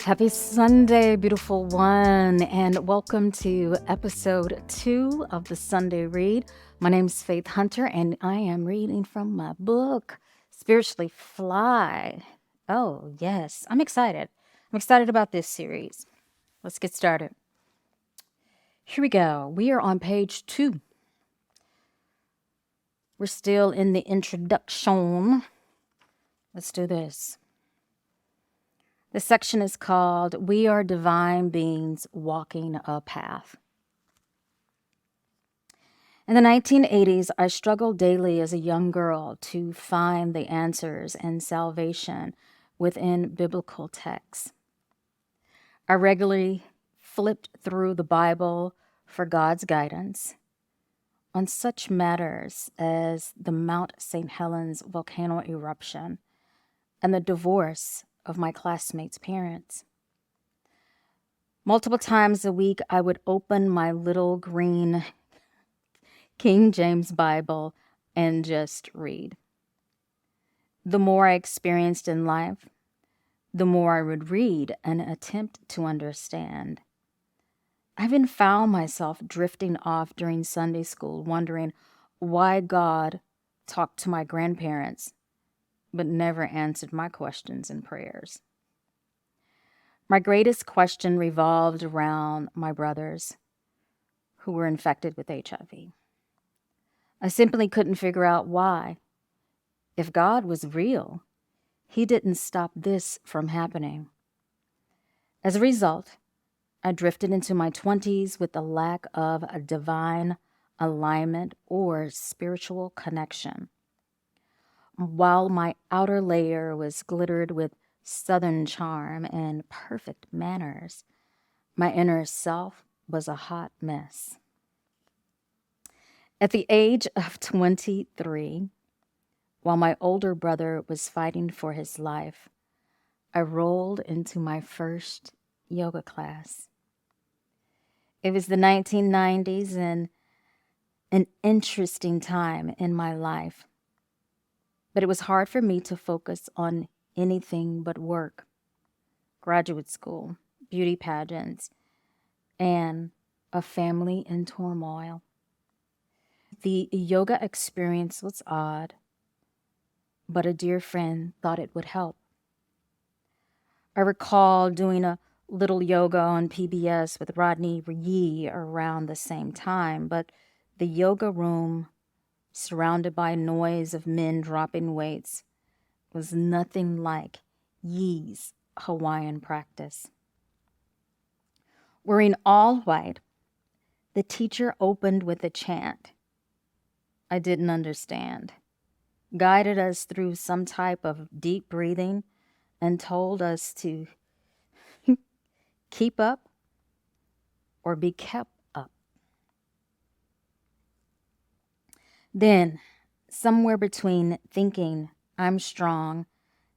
Happy Sunday, beautiful one, and welcome to episode 2 of the Sunday Read. My name's Faith Hunter, and I am reading from my book, Spiritually Fly. Oh, yes, I'm excited. I'm excited about this series. Let's get started. Here we go. We are on page 2. We're still in the introduction. Let's do this. The section is called We Are Divine Beings Walking a Path. In the 1980s, I struggled daily as a young girl to find the answers and salvation within biblical texts. I regularly flipped through the Bible for God's guidance on such matters as the Mount St. Helens volcano eruption and the divorce of my classmates' parents. Multiple times a week, I would open my little green King James Bible and just read. The more I experienced in life, the more I would read and attempt to understand. I even found myself drifting off during Sunday school, wondering why God talked to my grandparents but never answered my questions and prayers. My greatest question revolved around my brothers who were infected with HIV. I simply couldn't figure out why. If God was real, He didn't stop this from happening. As a result, I drifted into my 20s with a lack of a divine alignment or spiritual connection. While my outer layer was glittered with Southern charm and perfect manners, my inner self was a hot mess. At the age of 23, while my older brother was fighting for his life, I rolled into my first yoga class. It was the 1990s and an interesting time in my life, but it was hard for me to focus on anything but work, graduate school, beauty pageants, and a family in turmoil. The yoga experience was odd, but a dear friend thought it would help. I recall doing a little yoga on PBS with Rodney Yee around the same time, but the yoga room, surrounded by noise of men dropping weights, was nothing like Yee's Hawaiian practice. Wearing all white, the teacher opened with a chant I didn't understand, guided us through some type of deep breathing, and told us to keep up or be kept up. Then, somewhere between thinking I'm strong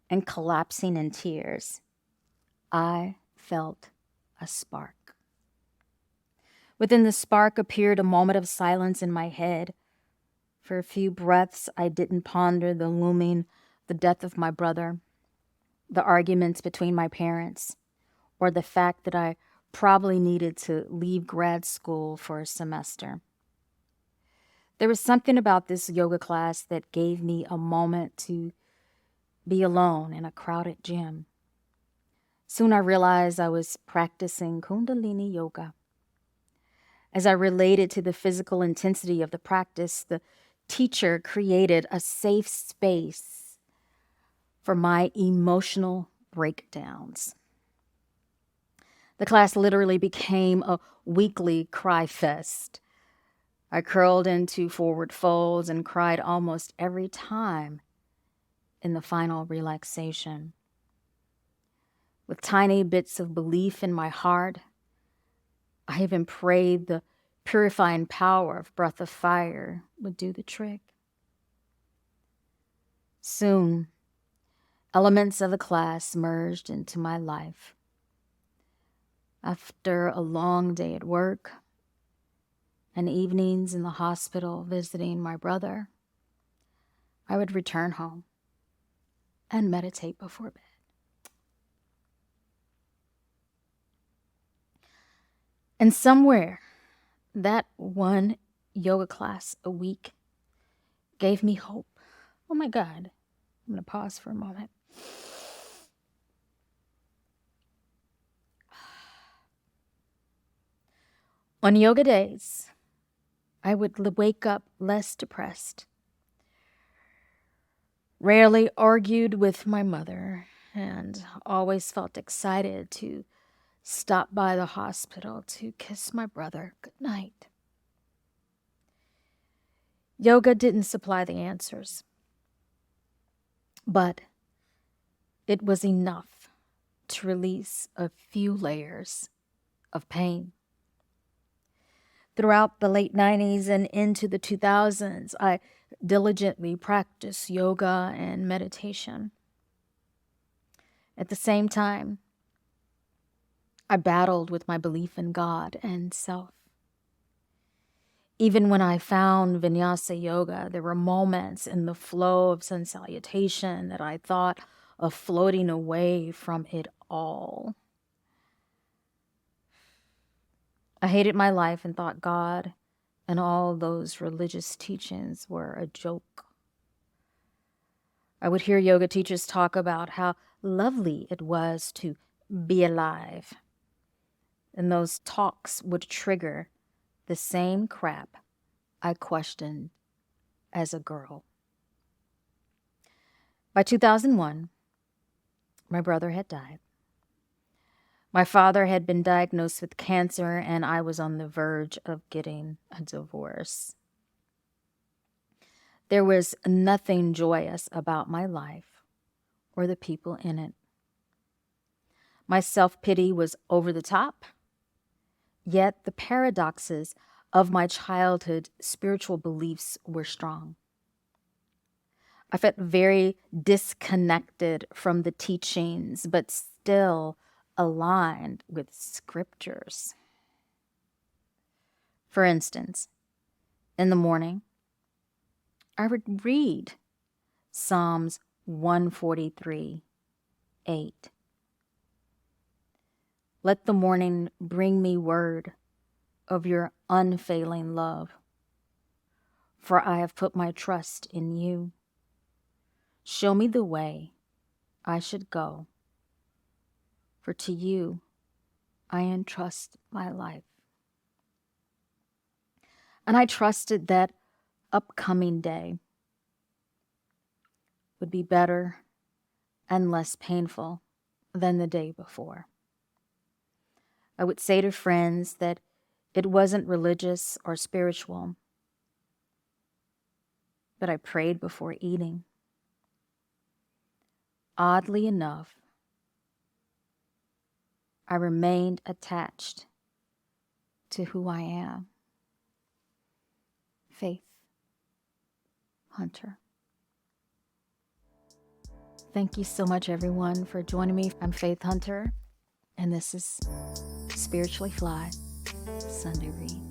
and collapsing in tears, I felt a spark. Within the spark appeared a moment of silence in my head. For a few breaths, I didn't ponder the death of my brother, the arguments between my parents, or the fact that I probably needed to leave grad school for a semester. There was something about this yoga class that gave me a moment to be alone in a crowded gym. Soon I realized I was practicing Kundalini yoga. As I related to the physical intensity of the practice, the teacher created a safe space for my emotional breakdowns. The class literally became a weekly cry fest. I curled into forward folds and cried almost every time in the final relaxation. With tiny bits of belief in my heart, I even prayed the purifying power of breath of fire would do the trick. Soon, elements of the class merged into my life. After a long day at work and evenings in the hospital visiting my brother, I would return home and meditate before bed. And somewhere, that one yoga class a week gave me hope. Oh my God. I'm going to pause for a moment. On yoga days, I would wake up less depressed, rarely argued with my mother, and always felt excited to stop by the hospital to kiss my brother goodnight. Yoga didn't supply the answers, but it was enough to release a few layers of pain. Throughout the late 90s and into the 2000s, I diligently practiced yoga and meditation. At the same time, I battled with my belief in God and self. Even when I found vinyasa yoga, there were moments in the flow of sun salutation that I thought of floating away from it all. I hated my life and thought God and all those religious teachings were a joke. I would hear yoga teachers talk about how lovely it was to be alive. And those talks would trigger the same crap I questioned as a girl. By 2001, my brother had died. My father had been diagnosed with cancer, and I was on the verge of getting a divorce. There was nothing joyous about my life or the people in it. My self-pity was over the top, yet the paradoxes of my childhood spiritual beliefs were strong. I felt very disconnected from the teachings, but still aligned with scriptures. For instance, in the morning, I would read Psalms 143:8. Let the morning bring me word of your unfailing love, for I have put my trust in you. Show me the way I should go, for to you I entrust my life. And I trusted that upcoming day would be better and less painful than the day before. I would say to friends that it wasn't religious or spiritual, but I prayed before eating. Oddly enough, I remained attached to who I am. Faith Hunter. Thank you so much, everyone, for joining me. I'm Faith Hunter, and this is Spiritually Fly Sunday Read.